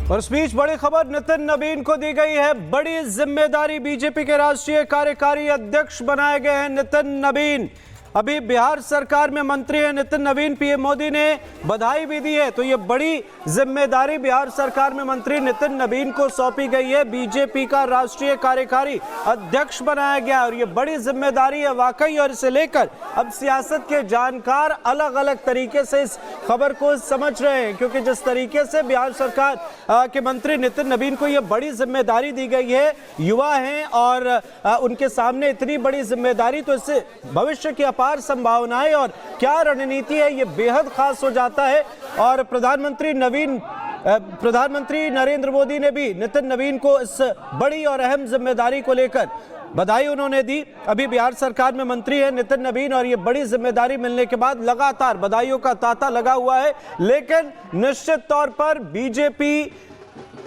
और इस बीच बड़ी खबर नितिन नवीन को दी गई है। बड़ी जिम्मेदारी, बीजेपी के राष्ट्रीय कार्यकारी अध्यक्ष बनाए गए हैं नितिन नवीन। अभी बिहार सरकार में मंत्री हैं नितिन नवीन। पीएम मोदी ने बधाई भी दी है। तो ये बड़ी जिम्मेदारी बिहार सरकार में मंत्री नितिन नवीन को सौंपी गई है। बीजेपी का राष्ट्रीय कार्यकारी अध्यक्ष बनाया गया और ये बड़ी जिम्मेदारी है वाकई। और इसे लेकर अब सियासत के जानकार अलग अलग तरीके से इस खबर को समझ रहे हैं, क्योंकि जिस तरीके से बिहार सरकार के मंत्री नितिन नवीन को यह बड़ी जिम्मेदारी दी गई है, युवा हैं और उनके सामने इतनी बड़ी जिम्मेदारी, तो इससे भविष्य की संभावनाएं और क्या रणनीति है ये बेहद खास हो जाता है। और प्रधानमंत्री नरेंद्र मोदी ने भी नितिन नवीन को इस बड़ी और अहम जिम्मेदारी को लेकर बधाई उन्होंने दी। अभी बिहार सरकार में मंत्री है नितिन नवीन और ये बड़ी जिम्मेदारी मिलने के बाद लगातार बधाइयों का तांता लगा हुआ है। लेकिन निश्चित तौर पर बीजेपी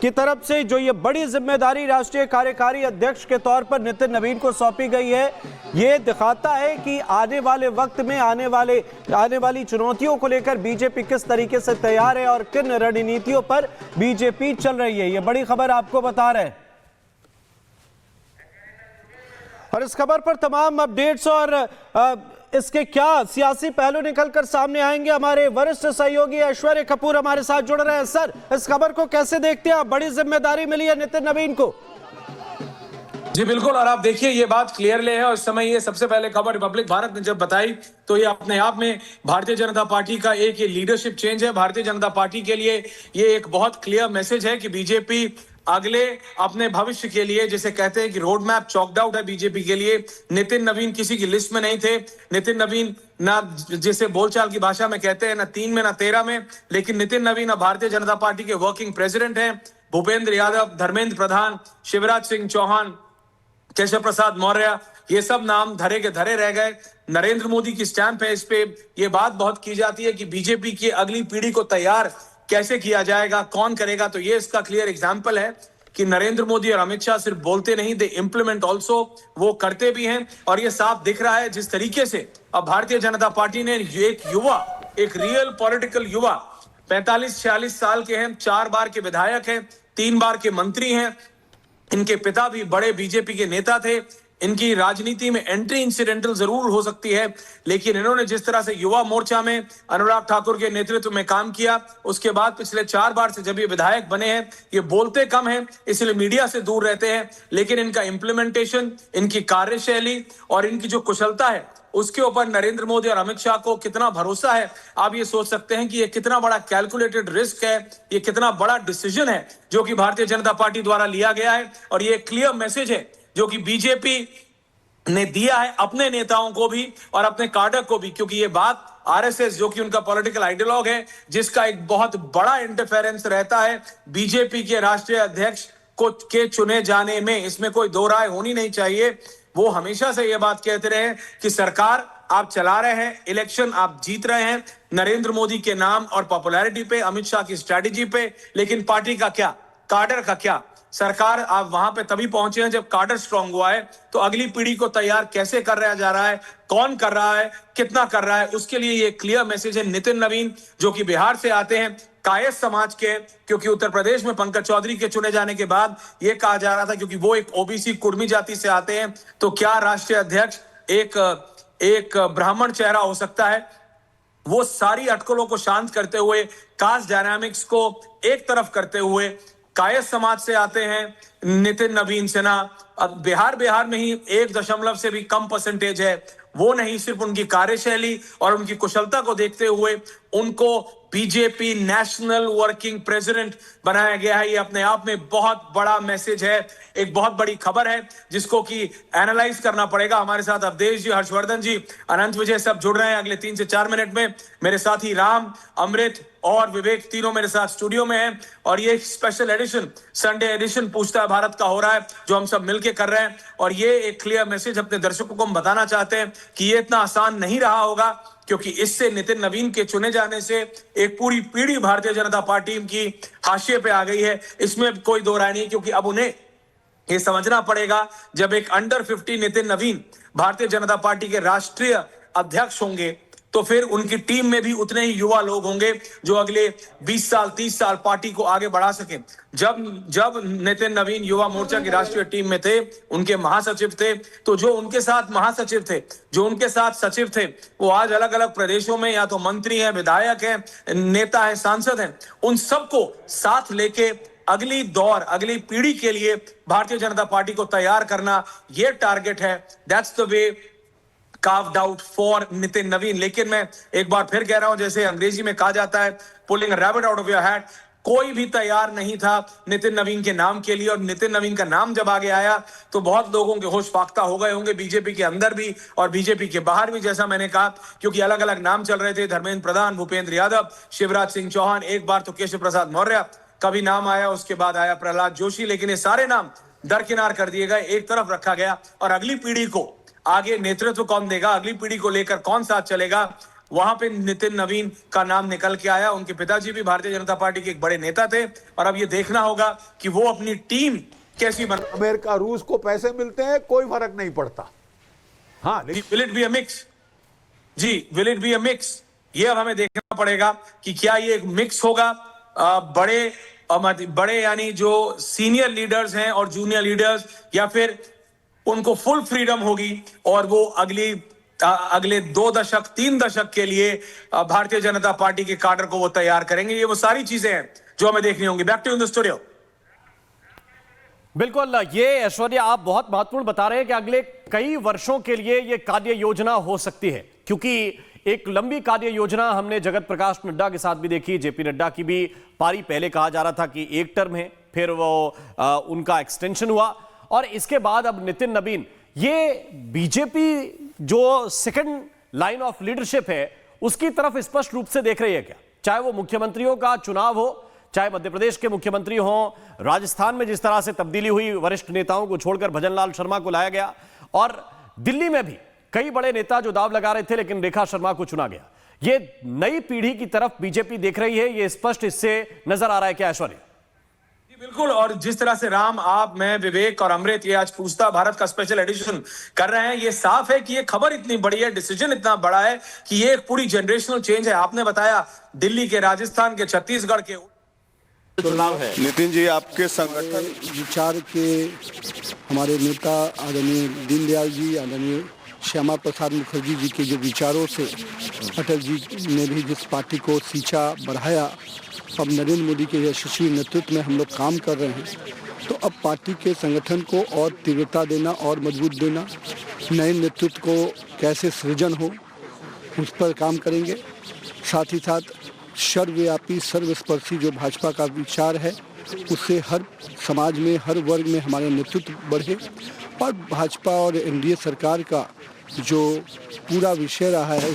की तरफ से जो ये बड़ी जिम्मेदारी राष्ट्रीय कार्यकारी अध्यक्ष के तौर पर नितिन नवीन को सौंपी गई है, ये दिखाता है कि आने वाले वक्त में आने वाली चुनौतियों को लेकर बीजेपी किस तरीके से तैयार है और किन रणनीतियों पर बीजेपी चल रही है। ये बड़ी खबर आपको बता रहे हैं। और इस खबर पर तमाम अपडेट्स और इसके क्या सियासी पहलू निकलकर सामने आएंगे, हमारे वरिष्ठ सहयोगी ऐश्वर्य कपूर हमारे साथ जुड़ रहे हैं। सर, इस खबर को कैसे देखते हैं आप? बड़ी जिम्मेदारी मिली है नितिन नवीन को। जी बिल्कुल, और आप देखिए ये बात क्लियरली है। और इस समय ये सबसे पहले खबर रिपब्लिक भारत ने जब बताई तो ये अपने आप में भारतीय जनता पार्टी का एक ये लीडरशिप चेंज है। भारतीय जनता पार्टी के लिए ये एक बहुत क्लियर मैसेज है कि बीजेपी अगले अपने भविष्य के लिए, जिसे कहते हैं कि रोड मैप चॉक्ड आउट है बीजेपी के लिए। नितिन नवीन किसी की लिस्ट में नहीं थे। नितिन नवीन ना, जिसे बोलचाल की भाषा में कहते हैं, ना 3 में ना 13 में, लेकिन नितिन नवीन अब भारतीय जनता पार्टी के वर्किंग प्रेसिडेंट हैं। भूपेंद्र यादव, धर्मेंद्र प्रधान, शिवराज सिंह चौहान, केशव प्रसाद मौर्य, ये सब नाम धरे के धरे रह गए। नरेंद्र मोदी की स्टैंप है इस पे। ये बात बहुत की जाती है कि बीजेपी की अगली पीढ़ी को तैयार कैसे किया जाएगा, कौन करेगा। तो ये इसका क्लियर एग्जांपल है कि नरेंद्र मोदी और अमित शाह सिर्फ बोलते नहीं, दे इंप्लीमेंट ऑल्सो, वो करते भी हैं। और ये साफ दिख रहा है जिस तरीके से अब भारतीय जनता पार्टी ने एक युवा, एक रियल पॉलिटिकल युवा, 45-46 साल के हैं, 4 बार के विधायक हैं, 3 बार के मंत्री हैं। इनके पिता भी बड़े बीजेपी के नेता थे। इनकी राजनीति में एंट्री इंसिडेंटल जरूर हो सकती है, लेकिन इन्होंने जिस तरह से युवा मोर्चा में अनुराग ठाकुर के नेतृत्व में काम किया, उसके बाद पिछले 4 बार से जब ये विधायक बने हैं, ये बोलते कम हैं, इसलिए मीडिया से दूर रहते हैं, लेकिन इनका इंप्लीमेंटेशन, इनकी कार्यशैली और इनकी जो कुशलता है, उसके ऊपर नरेंद्र मोदी और अमित शाह को कितना भरोसा है। आप ये सोच सकते हैं कि ये कितना बड़ा कैलकुलेटेड रिस्क है, ये कितना बड़ा डिसीजन है जो कि भारतीय जनता पार्टी द्वारा लिया गया है। और ये क्लियर मैसेज है जो कि बीजेपी ने दिया है अपने नेताओं को भी और अपने कार्डर को भी, क्योंकि ये बात आरएसएस, जो कि उनका पॉलिटिकल आइडियोलॉग है, जिसका एक बहुत बड़ा इंटरफेरेंस रहता है बीजेपी के राष्ट्रीय अध्यक्ष के चुने जाने में, इसमें कोई दो राय होनी नहीं चाहिए। वो हमेशा से ये बात कहते रहे कि सरकार आप चला रहे हैं, इलेक्शन आप जीत रहे हैं नरेंद्र मोदी के नाम और पॉपुलैरिटी पे, अमित शाह की स्ट्रैटेजी पे, लेकिन पार्टी का क्या, कार्डर का क्या। सरकार आप वहां पे तभी पहुंचे हैं जब कार्डर स्ट्रांग हुआ है। तो अगली पीढ़ी को तैयार कैसे कर रहा जा रहा है, कौन कर रहा है, कितना कर रहा है, उसके लिए ये क्लियर मैसेज है। नितिन नवीन जो कि बिहार से आते हैं, कायस्थ समाज के, क्योंकि उत्तर प्रदेश में पंकज चौधरी के चुने जाने के बाद यह कहा जा रहा था क्योंकि वो एक ओबीसी कुर्मी जाति से आते हैं, तो क्या राष्ट्रीय अध्यक्ष एक ब्राह्मण चेहरा हो सकता है। वो सारी अटकलों को शांत करते हुए, कास्ट डायनामिक्स को एक तरफ करते हुए, कायस्थ समाज से आते हैं नितिन नवीन सिन्हा। अब बिहार में ही 1 से भी कम परसेंटेज है। वो नहीं, सिर्फ उनकी कार्यशैली और उनकी कुशलता को देखते हुए उनको बीजेपी नेशनल वर्किंग प्रेसिडेंट बनाया गया है। ये अपने आप में बहुत बड़ा मैसेज है, एक बहुत बड़ी खबर है जिसको कि एनालाइज करना पड़ेगा। हमारे साथ अवधेश जी, हर्षवर्धन जी, अनंत विजय सब जुड़ रहे हैं अगले 3 से 4 मिनट में। मेरे साथी राम, अमृत और विवेक तीनों मेरे साथ स्टूडियो में हैं। और ये स्पेशल एडिशन, संडे एडिशन पूछता है भारत का हो रहा है, जो हम सब मिलकर कर रहे हैं। और ये एक क्लियर मैसेज अपने दर्शकों को हम बताना चाहते हैं कि ये इतना आसान नहीं रहा होगा, क्योंकि इससे नितिन नवीन के चुने जाने से एक पूरी पीढ़ी भारतीय जनता पार्टी की हाशिए पे आ गई है। इसमें कोई दो राय नहीं, क्योंकि अब उन्हें ये समझना पड़ेगा, जब एक अंडर 50 नितिन नवीन भारतीय जनता पार्टी के राष्ट्रीय अध्यक्ष होंगे, तो फिर उनकी टीम में भी उतने ही युवा लोग होंगे जो अगले 20 साल 30 साल पार्टी को आगे बढ़ा सकें। जब नितिन नवीन युवा मोर्चा की राष्ट्रीय टीम में थे, उनके महासचिव थे, तो जो उनके साथ महासचिव थे, जो उनके साथ सचिव थे, वो आज अलग अलग प्रदेशों में या तो मंत्री हैं, विधायक हैं, नेता हैं, सांसद हैं, उन सबको साथ लेके अगली दौर, अगली पीढ़ी के लिए भारतीय जनता पार्टी को तैयार करना, ये टारगेट है। That's the way carved out for Nitin नवीन। लेकिन मैं एक बार फिर कह रहा हूं, जैसे अंग्रेजी में कहा जाता है, pulling a rabbit out of your hat, कोई भी तैयार नहीं था नितिन नवीन के नाम के लिए। और नितिन नवीन का नाम जब आगे आया तो बहुत लोगों के होश फाख्ता हो गए होंगे, बीजेपी के अंदर भी और बीजेपी के बाहर भी, जैसा मैंने कहा, क्योंकि अलग अलग नाम चल रहे थे, धर्मेंद्र प्रधान, भूपेंद्र यादव, शिवराज सिंह चौहान, एक बार तो केशव प्रसाद मौर्य का भी नाम आया, उसके बाद आया प्रहलाद जोशी। लेकिन ये सारे नाम दरकिनार कर दिए गए, एक तरफ रखा गया। और अगली पीढ़ी को आगे नेतृत्व कौन देगा, अगली पीढ़ी को लेकर कौन साथ चलेगा, वहां पे नितिन नवीन का नाम निकल के आया। उनके पिताजी भी भारतीय जनता पार्टी के एक बड़े नेता थे और अब ये देखना होगा कि वो अपनी टीम कैसी बना। अमेरिका रूस को पैसे मिलते हैं, कोई फर्क नहीं पड़ता। हाँ, will it be a mix? जी, will it be a mix? ये अब हमें देखना पड़ेगा कि क्या ये एक मिक्स होगा। बड़े यानी जो सीनियर लीडर्स हैं और जूनियर लीडर्स, या फिर उनको फुल फ्रीडम होगी और वो अगले 2 दशक 3 दशक के लिए भारतीय जनता पार्टी के काडर को वो तैयार करेंगे। ये वो सारी चीजें हैं जो हमें देखनी होंगी। Back to the studio. बिल्कुल, ये ऐश्वर्या आप बहुत महत्वपूर्ण बता रहे हैं कि अगले कई वर्षों के लिए ये कार्य योजना हो सकती है, क्योंकि एक लंबी कार्य योजना हमने जगत प्रकाश नड्डा के साथ भी देखी। जेपी नड्डा की भी पारी, पहले कहा जा रहा था कि 1 टर्म है, फिर वो उनका एक्सटेंशन हुआ और इसके बाद अब नितिन नवीन। ये बीजेपी जो सेकंड लाइन ऑफ लीडरशिप है उसकी तरफ स्पष्ट रूप से देख रही है क्या? चाहे वो मुख्यमंत्रियों का चुनाव हो, चाहे मध्य प्रदेश के मुख्यमंत्री हों, राजस्थान में जिस तरह से तब्दीली हुई, वरिष्ठ नेताओं को छोड़कर भजनलाल शर्मा को लाया गया, और दिल्ली में भी कई बड़े नेता जो दांव लगा रहे थे लेकिन रेखा शर्मा को चुना गया। ये नई पीढ़ी की तरफ बीजेपी देख रही है, ये स्पष्ट इससे नजर आ रहा है क्या ऐश्वर्या? बिल्कुल, और जिस तरह से राम, आप, मैं, विवेक और अमृत ये आज पूछता भारत का स्पेशल एडिशन कर रहे हैं, ये साफ है कि ये खबर इतनी बड़ी है, डिसीजन इतना बड़ा है कि ये एक पूरी जनरेशनल चेंज है। आपने बताया दिल्ली के, राजस्थान के, छत्तीसगढ़ के चुनाव है। नितिन जी, आपके संगठन विचार के हमारे नेता आदरणीय दीनदयाल जी, आदरणीय श्यामा प्रसाद मुखर्जी जी के जो विचारों से अटल जी ने भी जिस पार्टी को सींचा, बढ़ाया, अब नरेंद्र मोदी के यशस्वी नेतृत्व में हम लोग काम कर रहे हैं, तो अब पार्टी के संगठन को और तीव्रता देना और मजबूत देना, नए नेतृत्व को कैसे सृजन हो उस पर काम करेंगे। साथ ही साथ सर्वव्यापी सर्वस्पर्शी जो भाजपा का विचार है उससे हर समाज में, हर वर्ग में हमारे नेतृत्व बढ़े और भाजपा और एनडीए सरकार का जो पूरा विषय रहा है